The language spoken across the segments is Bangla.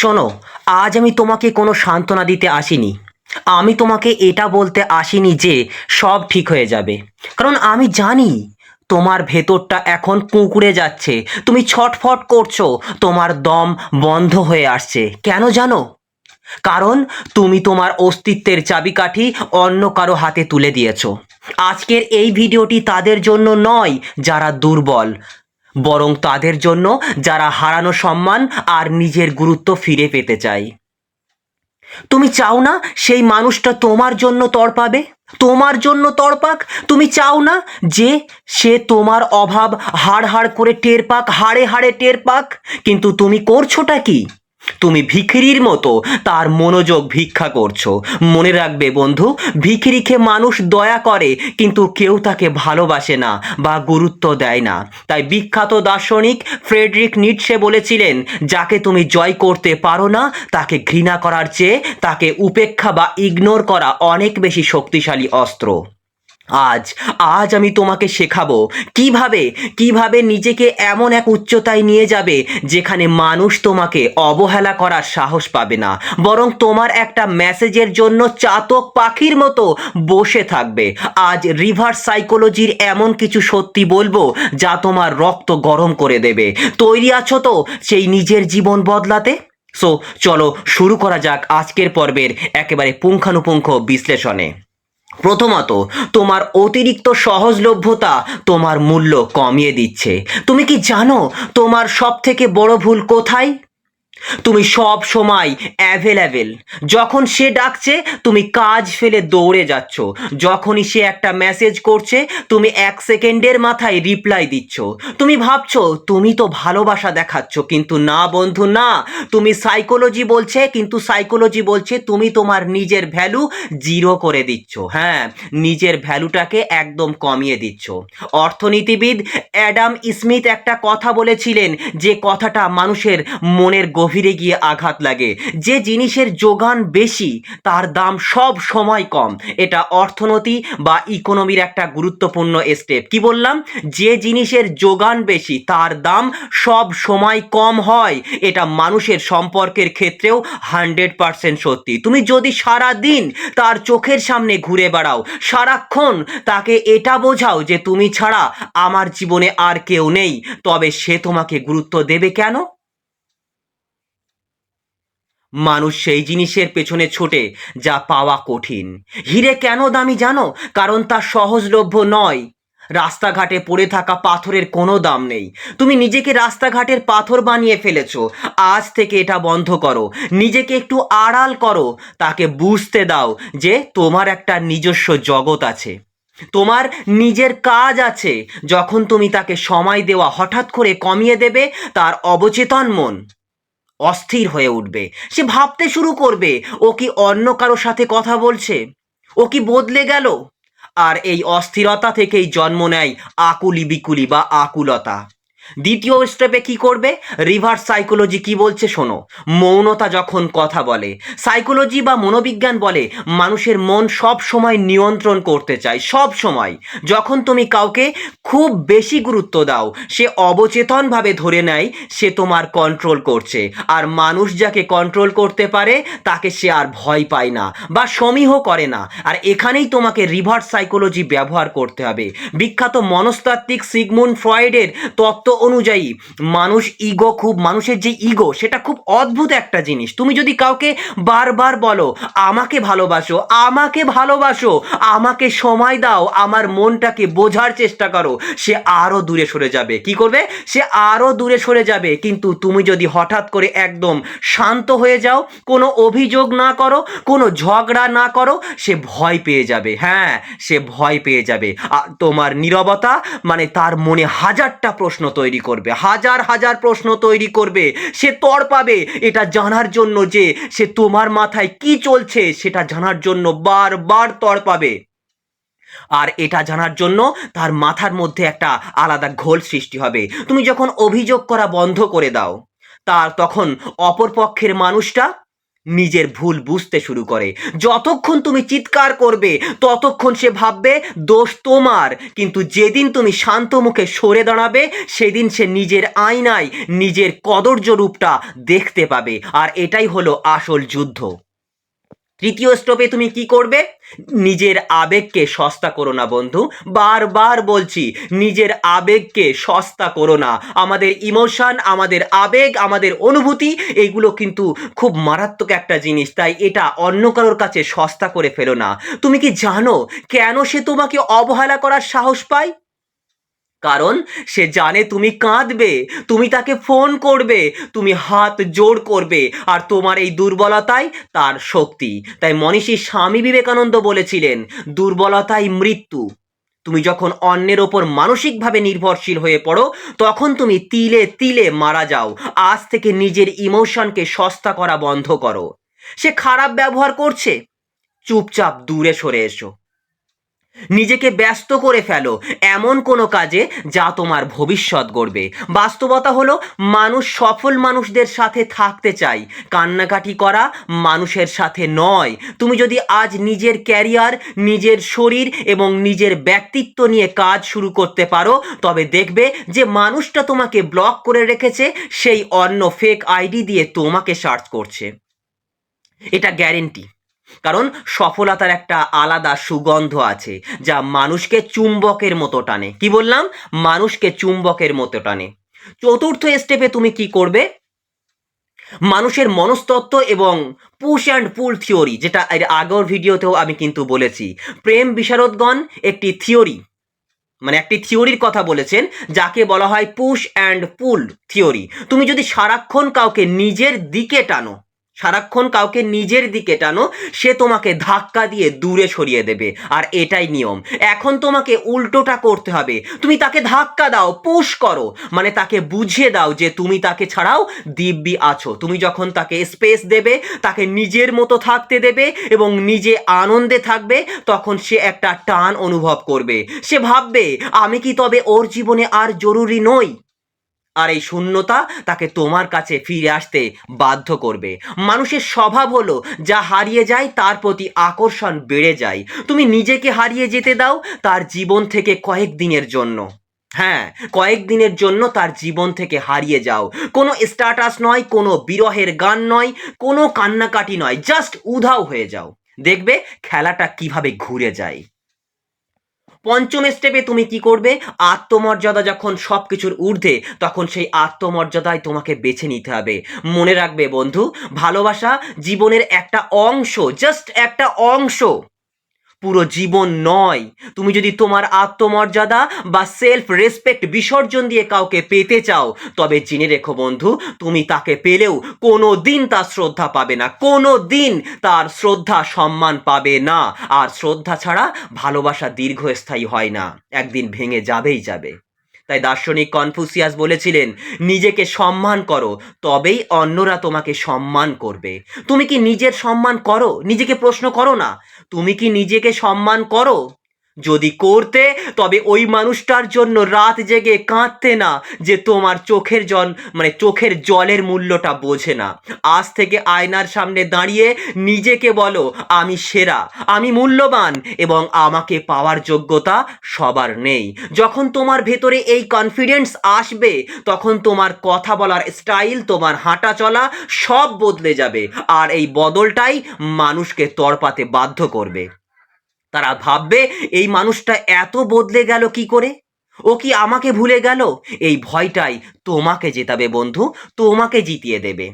শোনো, আজ আমি তোমাকে কোনো সান্ত্বনা দিতে আসিনি। আমি তোমাকে এটা বলতে আসিনি যে সব ঠিক হয়ে যাবে। কারণ আমি জানি তোমার ভেতরটা এখন কুঁকড়ে যাচ্ছে। তুমি ছটফট করছো, তোমার দম বন্ধ হয়ে আসছে। কেন জানো? কারণ তুমি তোমার অস্তিত্বের চাবিকাঠি অন্য কারো হাতে তুলে দিয়েছো। আজকের এই ভিডিওটি তাদের জন্য নয় যারা দুর্বল, বরং তাদের জন্য যারা হারানো সম্মান আর নিজের গুরুত্ব ফিরে পেতে চায়। তুমি চাও না সেই মানুষটা তোমার জন্য তড়পাবে, তোমার জন্য তড়পাক? তুমি চাও না যে সে তোমার অভাব হাড় হাড় করে টের পাক, হাড়ে হাড়ে টের পাক? কিন্তু তুমি করছোটা কি? তুমি ভিখিরির মতো তার মনোযোগ ভিক্ষা করছো। মনে রাখবে বন্ধু, ভিখিরিকে মানুষ দয়া করে, কিন্তু কেউ তাকে ভালোবাসে না বা গুরুত্ব দেয় না। তাই বিখ্যাত দার্শনিক ফ্রেডরিক নিটশে বলেছিলেন, যাকে তুমি জয় করতে পারো না তাকে ঘৃণা করার চেয়ে তাকে উপেক্ষা বা ইগনোর করা অনেক বেশি শক্তিশালী অস্ত্র। আজ আজ আমি তোমাকে শেখাবো কিভাবে কিভাবে নিজেকে এমন এক উচ্চতায় নিয়ে যাবে যেখানে মানুষ তোমাকে অবহেলা করার সাহস পাবে না, বরং তোমার একটা মেসেজের জন্য চাতক পাখির মতো বসে থাকবে। আজ রিভার্স সাইকোলজির এমন কিছু সত্যি বলবো যা তোমার রক্ত গরম করে দেবে। তৈরি আছো তো সেই নিজের জীবন বদলাতে? সো চলো শুরু করা যাক আজকের পর্বের একেবারে পুঙ্খানুপুঙ্খ বিশ্লেষণে। প্রথমত, তোমার অতিরিক্ত সহজলভ্যতা তোমার মূল্য কমিয়ে দিচ্ছে। তুমি কি জানো তোমার সব থেকে বড় ভুল কোথায়? তুমি সব সময় অ্যাভেলেবেল। যখন সে ডাকছে তুমি কাজ ফেলে দৌড়ে যাচ্ছ। যখনই সে একটা মেসেজ করছে তুমি 1 সেকেন্ডের মাথায় রিপ্লাই দিচ্ছ। তুমি ভাবছো তুমি তো ভালোবাসা দেখাচ্ছ, কিন্তু না বন্ধু, না। তুমি সাইকোলজি বলছে, কিন্তু সাইকোলজি বলছে তুমি তোমার নিজের ভ্যালু জিরো করে দিচ্ছ। হ্যাঁ, নিজের ভ্যালুটাকে একদম কমিয়ে দিচ্ছ। অর্থনীতিবিদ অ্যাডাম স্মিথ একটা কথা বলেছিলেন, যে কথাটা মানুষের মনের গভীরে গিয়ে আঘাত লাগে। যে জিনিসের যোগান বেশি তার দাম সব সময় কম। এটা অর্থনীতি বা ইকোনমির একটা গুরুত্বপূর্ণ স্টেপ। কি বললাম? যে জিনিসের যোগান বেশি তার দাম সব সময় কম হয়। এটা মানুষের সম্পর্কের ক্ষেত্রেও 100% সত্যি। তুমি যদি সারা দিন তার চোখের সামনে ঘুরে বেড়াও, সারাক্ষণ তাকে এটা বোঝাও যে তুমি ছাড়া আমার জীবনে আর কেউ নেই, তবে সে তোমাকে গুরুত্ব দেবে কেন? মানুষ সেই জিনিসের পেছনে ছোটে যা পাওয়া কঠিন। হিরে কেন দামি জানো? কারণ তা সহজলভ্য নয়। রাস্তাঘাটে পড়ে থাকা পাথরের কোনো দাম নেই। তুমি নিজেকে রাস্তাঘাটের পাথর বানিয়ে ফেলেছো। আজ থেকে এটা বন্ধ করো। নিজেকে একটু আড়াল করো। তাকে বুঝতে দাও যে তোমার একটা নিজস্ব জগৎ আছে, তোমার নিজের কাজ আছে। যখন তুমি তাকে সময় দেওয়া হঠাৎ করে কমিয়ে দেবে, তার অবচেতন মন অস্থির হয়ে উঠবে। সে ভাবতে শুরু করবে, ও কি অন্য কারো সাথে কথা বলছে? ও কি বদলে গেল? আর এই অস্থিরতা থেকেই জন্ম নেয় আকুলি বিকুলি বা আকুলতা। দ্বিতীয় স্টেপে কি করবে? রিভার্স সাইকোলজি কি বলছে শোনো। মৌনতা যখন কথা বলে, সাইকোলজি বা মনোবিজ্ঞান বলে মানুষের মন সব সময় নিয়ন্ত্রণ করতে চায়, সব সময়। যখন তুমি কাউকে খুব বেশি গুরুত্ব দাও, সে অবচেতনভাবে ধরে নেয় সে তোমার কন্ট্রোল করছে। আর মানুষ যাকে কন্ট্রোল করতে পারে তাকে সে আর ভয় পায় না বা সমীহ করে না। আর এখানেই তোমাকে রিভার্স সাইকোলজি ব্যবহার করতে হবে। বিখ্যাত মনস্তাত্ত্বিক সিগমুন্ড ফ্রয়েডের তত্ত্ব অনুযায়ী মানুষের যে ইগো সেটা খুব অদ্ভুত একটা জিনিস। তুমি যদি কাউকে বারবার বলো আমাকে ভালোবাসো, আমাকে ভালোবাসো, আমাকে সময় দাও, আমার মনটাকে বোঝার চেষ্টা করো, সে আরো দূরে সরে যাবে। কি করবে? সে আরো দূরে সরে যাবে। কিন্তু তুমি যদি হঠাৎ করে একদম শান্ত হয়ে যাও, কোনো অভিযোগ না করো, কোনো ঝগড়া না করো, সে ভয় পেয়ে যাবে। হ্যাঁ, সে ভয় পেয়ে যাবে। তোমার নীরবতা মানে তার মনে হাজারটা প্রশ্ন তৈরি করবে, হাজার হাজার প্রশ্ন তৈরি করবে। সে তড়পাবে এটা জানার জন্য যে সে তোমার মাথায় কি চলছে সেটা জানার জন্য বারবার তড়পাবে। আর এটা জানার জন্য তার মাথার মধ্যে একটা আলাদা ঘোল সৃষ্টি হবে। তুমি যখন অভিযোগ করা বন্ধ করে দাও, তখন অপর পক্ষের মানুষটা নিজের ভুল বুঝতে শুরু করে। যতক্ষণ তুমি চিৎকার করবে ততক্ষণ সে ভাববে দোষ তোমার, কিন্তু যেদিন তুমি শান্ত মুখে সরে দাঁড়াবে সেদিন সে নিজের আয়নায় নিজের কদর্য রূপটা দেখতে পাবে। আর এটাই হলো আসল যুদ্ধ। তৃতীয় স্টেপে তুমি কি করবে? নিজের আবেগকে সস্তা করো না বন্ধু, বারবার বলছি, নিজের আবেগকে সস্তা করো না। আমাদের ইমোশন, আমাদের আবেগ, আমাদের অনুভূতি, এইগুলো কিন্তু খুব মারাত্মক একটা জিনিস, তাই এটা অন্য কারোর কাছে সস্তা করে ফেলো না। তুমি কি জানো কেন সে তোমাকে অবহেলা করার সাহস পায়? কারণ সে জানে তুমি কাঁদবে, তুমি তাকে ফোন করবে, তুমি হাত জোড় করবে, আর তোমার এই দুর্বলতাই তার শক্তি। তাই মনীষী স্বামী বিবেকানন্দ বলেছিলেন, দুর্বলতাই মৃত্যু। তুমি যখন অন্যের ওপর মানসিকভাবে নির্ভরশীল হয়ে পড়ো তখন তুমি তিলে তিলে মারা যাও। আজ থেকে নিজের ইমোশনকে সস্তা করা বন্ধ করো। সে খারাপ ব্যবহার করছে, চুপচাপ দূরে সরে এসো। নিজেকে ব্যস্ত করে ফেলো এমন কোনো কাজে যা তোমার ভবিষ্যৎ গড়বে। বাস্তবতা হলো মানুষ সফল মানুষদের সাথে থাকতে চায়, কান্নাকাটি করা মানুষের সাথে নয়। তুমি যদি আজ নিজের ক্যারিয়ার, নিজের শরীর এবং নিজের ব্যক্তিত্ব নিয়ে কাজ শুরু করতে পারো, তবে দেখবে যে মানুষটা তোমাকে ব্লক করে রেখেছে সেই অন্য ফেক আইডি দিয়ে তোমাকে সার্চ করছে। এটা গ্যারেন্টি। কারণ সফলতার একটা আলাদা সুগন্ধ আছে যা মানুষকে চুম্বকের মতো টানে। কি বললাম? মানুষকে চুম্বকের মতো টানে। চতুর্থ স্টেপে তুমি কি করবে? মানুষের মনস্তত্ত্ব এবং পুশ অ্যান্ড পুল থিওরি, যেটা এর আগের ভিডিওতেও আমি কিন্তু বলেছি। প্রেম বিশারদগণ একটি থিওরি, মানে একটি থিওরির কথা বলেছেন যাকে বলা হয় পুশ অ্যান্ড পুল থিওরি। তুমি যদি সারাক্ষণ কাউকে নিজের দিকে টানো, সারাক্ষণ কাউকে নিজের দিকে টানো, সে তোমাকে ধাক্কা দিয়ে দূরে সরিয়ে দেবে। আর এটাই নিয়ম। এখন তোমাকে উল্টোটা করতে হবে। তুমি তাকে ধাক্কা দাও, পুশ করো, মানে তাকে বুঝিয়ে দাও যে তুমি তাকে ছাড়াও দিব্যি আছো। তুমি যখন তাকে স্পেস দেবে, তাকে নিজের মতো থাকতে দেবে এবং নিজে আনন্দে থাকবে, তখন সে একটা টান অনুভব করবে। সে ভাববে আমি কি তবে ওর জীবনে আর জরুরি নই? আর এই শূন্যতা তাকে তোমার কাছে ফিরে আসতে বাধ্য করবে। মানুষের স্বভাব হলো যা হারিয়ে যায় তার প্রতি আকর্ষণ বেড়ে যায়। তুমি নিজেকে হারিয়ে যেতে দাও তার জীবন থেকে কয়েকদিনের জন্য। হ্যাঁ, কয়েকদিনের জন্য তার জীবন থেকে হারিয়ে যাও। কোনো স্ট্যাটাস নয়, কোনো বিরহের গান নয়, কোনো কান্নাকাটি নয়, জাস্ট উধাও হয়ে যাও। দেখবে খেলাটা কিভাবে ঘুরে যায়। পঞ্চম স্টেপে তুমি কি করবে? আত্মমর্যাদা যখন সবকিছুর ঊর্ধ্বে, তখন সেই আত্মমর্যাদায় তোমাকে বেছে নিতে হবে। মনে রাখবে বন্ধু, ভালোবাসা জীবনের একটা অংশ, জাস্ট একটা অংশ, পুরো জীবন নয়। তুমি যদি তোমার আত্মমর্যাদা বা সেলফ রেসপেক্ট বিসর্জন দিয়ে কাউকে পেতে চাও, তবে জেনে রেখো বন্ধু, তুমি তাকে পেলেও কোনো দিন তার শ্রদ্ধা পাবে না, কোনো দিন তার শ্রদ্ধা সম্মান পাবে না। আর শ্রদ্ধা ছাড়া ভালোবাসা দীর্ঘস্থায়ী হয় না, একদিন ভেঙে যাবেই যাবে। তাই দার্শনিক কনফুসিয়াস বলেছিলেন, নিজেকে সম্মান করো, তবেই অন্যরা তোমাকে সম্মান করবে। তুমি কি নিজের সম্মান করো? নিজেকে প্রশ্ন করো না, তুমি কি নিজেকে সম্মান করো? যদি করতে, তবে ওই মানুষটার জন্য রাত জেগে কাঁদতে না, যে তোমার চোখের জল, মানে চোখের জলের মূল্যটা বোঝে না। আজ থেকে আয়নার সামনে দাঁড়িয়ে নিজেকে বলো, আমি সেরা, আমি মূল্যবান এবং আমাকে পাওয়ার যোগ্যতা সবার নেই। যখন তোমার ভেতরে এই কনফিডেন্স আসবে, তখন তোমার কথা বলার স্টাইল, তোমার হাঁটা চলা সব বদলে যাবে। আর এই বদলটাই মানুষকে তড়পাতে বাধ্য করবে। তারা ভাববে এই মানুষটা এত বদলে গেল কি করে, ও কি আমাকে ভুলে গেল? এই ভয়টাই তোমাকে জেতাবে বন্ধু, তোমাকে জিতিয়ে দেবে।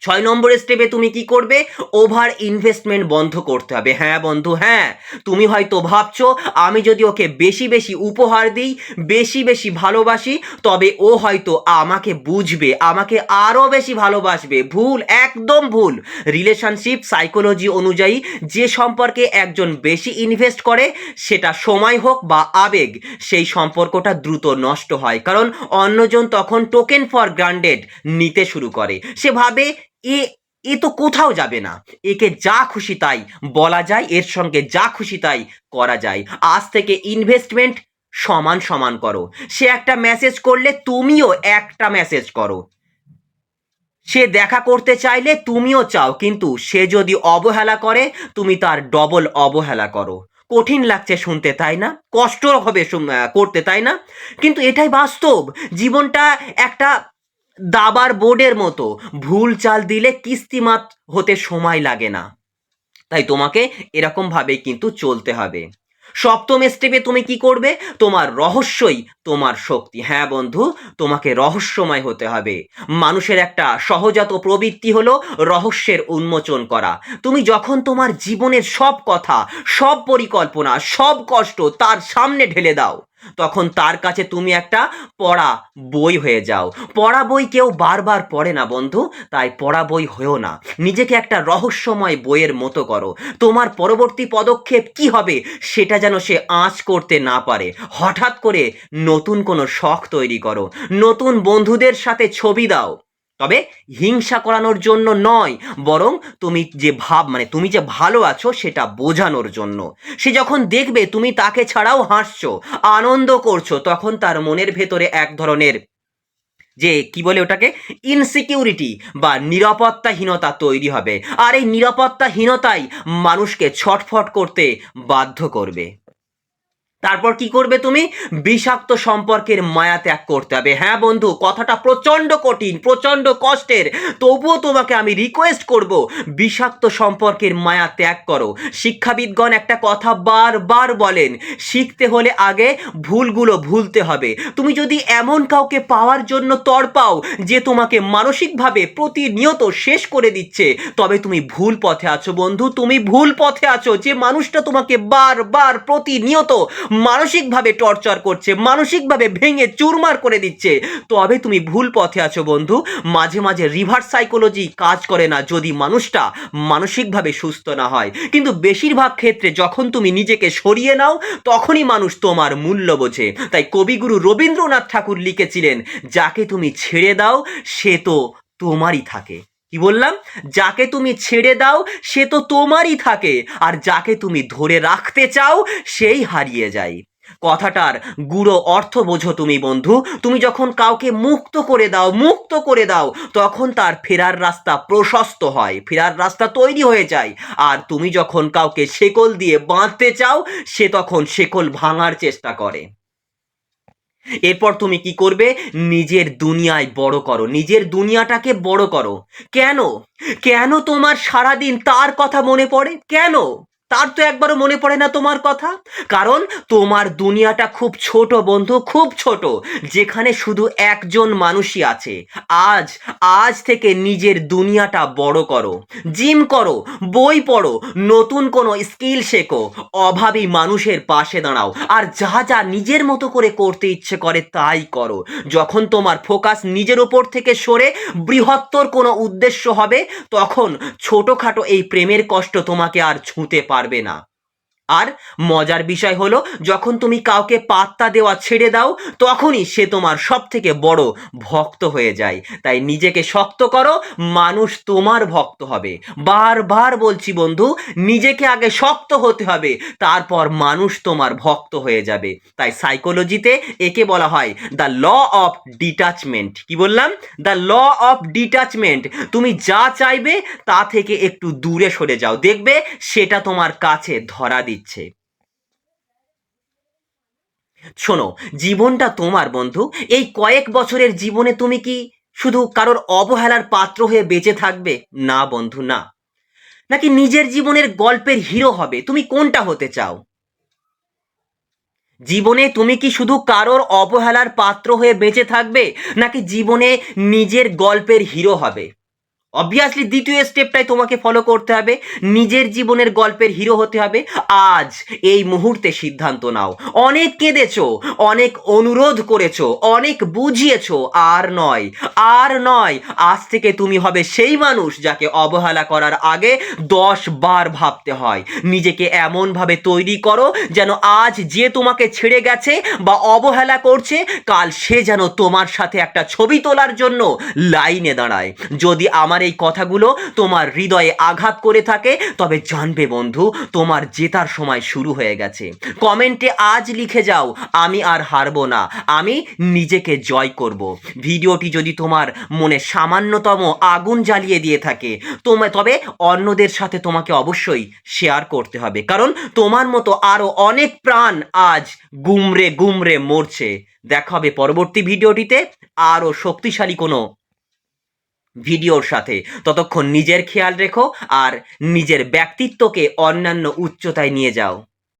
6 নম্বর স্টেপে তুমি কি করবে? ওভার ইনভেস্টমেন্ট বন্ধ করতে হবে। হ্যাঁ বন্ধু, হ্যাঁ, তুমি হয়তো ভাবছো আমি যদি ওকে বেশি বেশি উপহার দিই, বেশি বেশি ভালোবাসি, তবে ও হয়তো আমাকে বুঝবে, আমাকে আরও বেশি ভালোবাসবে। ভুল, একদম ভুল। রিলেশনশিপ সাইকোলজি অনুযায়ী যে সম্পর্কে একজন বেশি ইনভেস্ট করে, সেটা সময় হোক বা আবেগ, সেই সম্পর্কটা দ্রুত নষ্ট হয়। কারণ অন্যজন তখন টোকেন ফর গ্রান্টেড নিতে শুরু করে। সে ভাবে এ এ তো কোথাও যাবে না, একে যা খুশি তাই বলা যায়, এর সঙ্গে যা খুশি তাই করা যায়। আজ থেকে ইনভেস্টমেন্ট সমান সমান করো। সে একটা মেসেজ করলে তুমিও একটা মেসেজ করো। সে দেখা করতে চাইলে তুমিও চাও, কিন্তু সে যদি অবহেলা করে তুমি তার ডবল অবহেলা করো। কঠিন লাগছে শুনতে, তাই না? কষ্ট হবে করতে, তাই না? কিন্তু এটাই বাস্তব। জীবনটা একটা দাবার বোর্ডের মতো, ভুল চাল দিলে কিস্তিমাত হতে সময় লাগে না। তাই তোমাকে এরকম ভাবে কিন্তু চলতে হবে। সপ্তম স্টেপে তুমি কি করবে? তোমার রহস্যই তোমার শক্তি। হ্যাঁ বন্ধু, তোমাকে রহস্যময় হতে হবে। মানুষের একটা সহজাত প্রবৃত্তি হলো রহস্যের উন্মোচন করা। তুমি যখন তোমার জীবনের সব কথা, সব পরিকল্পনা, সব কষ্ট তার সামনে ঢেলে দাও, তখন তার কাছে তুমি একটা পড়া বই হয়ে যাও। পড়া বই কেউ বারবার পড়ে না বন্ধু, তাই পড়া বই হয়েও না। নিজেকে একটা রহস্যময় বইয়ের মতো করো। তোমার পরবর্তী পদক্ষেপ কি হবে সেটা যেন সে আঁচ করতে না পারে। হঠাৎ করে নতুন কোনো শখ তৈরি করো, নতুন বন্ধুদের সাথে ছবি দাও, তবে হিংসা করানোর জন্য নয়, বরং তুমি যে ভালো আছো সেটা বোঝানোর জন্য। সে যখন দেখবে তুমি তাকে ছাড়াও হাসছো, আনন্দ করছো, তখন তার মনের ভেতরে এক ধরনের যে কি বলে ওটাকে, ইনসিকিউরিটি বা নিরাপত্তাহীনতা তৈরি হবে। আর এই নিরাপত্তাহীনতাই মানুষকে ছটফট করতে বাধ্য করবে। তারপর কি করবে তুমি? বিষাক্ত সম্পর্কের মায়া ত্যাগ করতে হবে। হ্যাঁ বন্ধু, কথাটা প্রচন্ড কঠিন, প্রচন্ড কষ্টের, তবুও তোমাকে আমি রিকোয়েস্ট করব, বিষাক্ত সম্পর্কের মায়া ত্যাগ করো। শিক্ষাবিদগণ একটা কথা বারবার বলেন, শিখতে হলে আগে ভুলগুলো ভুলতে হবে। তুমি যদি এমন কাউকে পাওয়ার জন্য তড়পাও যে তোমাকে মানসিকভাবে প্রতিনিয়ত শেষ করে দিচ্ছে, তবে তুমি ভুল পথে আছো বন্ধু, তুমি ভুল পথে আছো। যে মানুষটা তোমাকে বারবার প্রতিনিয়ত মানসিকভাবে টর্চার করছে, মানসিকভাবে ভেঙে চুরমার করে দিচ্ছে, তবে তুমি ভুল পথে আছো বন্ধু। মাঝে মাঝে রিভার্স সাইকোলজি কাজ করে না যদি মানুষটা মানসিকভাবে সুস্থ না হয়, কিন্তু বেশিরভাগ ক্ষেত্রে যখন তুমি নিজেকে সরিয়ে নাও তখনই মানুষ তোমার মূল্য বোঝে। তাই কবিগুরু রবীন্দ্রনাথ ঠাকুর লিখেছিলেন, যাকে তুমি ছেড়ে দাও সে তো তোমারই থাকে। কি বললাম? যাকে তুমি ছেড়ে দাও সে তো তোমারই থাকে, আর যাকে তুমি ধরে রাখতে চাও সেই হারিয়ে যায়। কথাটার গুড়ো অর্থ বোঝো তুমি বন্ধু। তুমি যখন কাউকে মুক্ত করে দাও তখন তার ফেরার রাস্তা প্রশস্ত হয়, ফেরার রাস্তা তৈরি হয়ে যায়। আর তুমি যখন কাউকে শেকল দিয়ে বাঁধতে চাও সে তখন শেকল ভাঙার চেষ্টা করে। এরপর তুমি কি করবে? নিজের দুনিয়ায় বড় করো, নিজের দুনিয়াটাকে বড় করো। কেন? কেন তোমার সারাদিন তার কথা মনে পড়ে? কেন তার তো একবারও মনে পড়ে না তোমার কথা? কারণ তোমার দুনিয়াটা খুব ছোট বন্ধু, খুব ছোট, যেখানে শুধু একজন মানুষই আছে। আজ আজ থেকে নিজের দুনিয়াটা বড় করো। জিম করো, বই পড়ো, নতুন কোনো স্কিল শেখো, অভাবী মানুষের পাশে দাঁড়াও, আর যা যা নিজের মতো করে করতে ইচ্ছে করে তাই করো। যখন তোমার ফোকাস নিজের উপর থেকে সরে বৃহত্তর কোনো উদ্দেশ্য হবে, তখন ছোটখাটো এই প্রেমের কষ্ট তোমাকে আর ছুঁতে পারবে না। আর মজার বিষয় হলো, যখন তুমি কাউকে পাত্তা দেওয়া ছেড়ে দাও তখনই সে তোমার সব থেকে বড় ভক্ত হয়ে যায়। তাই নিজেকে শক্ত করো, মানুষ তোমার ভক্ত হবে। বারবার বলছি বন্ধু, নিজেকে আগে শক্ত হতে হবে, তারপর মানুষ তোমার ভক্ত হয়ে যাবে। তাই সাইকোলজিতে একে বলা হয় দ্য ল অফ ডিটাচমেন্ট। কি বললাম? The law of detachment. তুমি যা চাইবে তা থেকে একটু দূরে সরে যাও, দেখবে সেটা তোমার কাছে ধরা দিচ্ছে। শোনো, জীবনটা তোমার বন্ধু। এই কয়েক বছরের জীবনে তুমি কি শুধু কারোর অবহেলার পাত্র হয়ে বেঁচে থাকবে? না বন্ধু, না। নাকি নিজের জীবনের গল্পের হিরো হবে? তুমি কোনটা হতে চাও? জীবনে তুমি কি শুধু কারোর অবহেলার পাত্র হয়ে বেঁচে থাকবে, নাকি জীবনে নিজের গল্পের হিরো হবে? অবভিয়াসলি দ্বিতীয় স্টেপটাই তোমাকে ফলো করতে হবে, নিজের জীবনের গল্পের হিরো হতে হবে। আজ এই মুহূর্তে সিদ্ধান্ত নাও। অনেক কেঁদেছো, অনেক অনুরোধ করেছো, অনেক বুঝিয়েছো, আর নয়, আর নয়। আজ থেকে তুমি হবে সেই মানুষ যাকে অবহেলা করার আগে 10 বার ভাবতে হয়। নিজেকে এমনভাবে তৈরি করো যেন আজ যে তোমাকে ছেড়ে গেছে বা অবহেলা করছে, কাল সে যেন তোমার সাথে একটা ছবি তোলার জন্য লাইনে দাঁড়ায়। যদি আমার এই কথাগুলো তোমার হৃদয়ে আঘাত করে থাকে, তবে জানবে বন্ধু, তোমার জেতার সময় শুরু হয়ে গেছে। কমেন্টে আজ লিখে যাও, আমি আর হারবো না, আমি নিজেকে জয় করব। ভিডিওটি যদি তোমার মনে সামান্যতম আগুন জ্বালিয়ে দিয়ে থাকে তবে অন্যদের সাথে তোমাকে অবশ্যই শেয়ার করতে হবে, কারণ তোমার মতো আরো অনেক প্রাণ আজ গুমরে গুমরে মরছে। দেখা হবে পরবর্তী ভিডিওটিতে আরো শক্তিশালী কোনো ভিডিওর সাথে। ততক্ষণ নিজের খেয়াল রেখো আর নিজের ব্যক্তিত্বকে অন্যান্য উচ্চতায় নিয়ে যাও।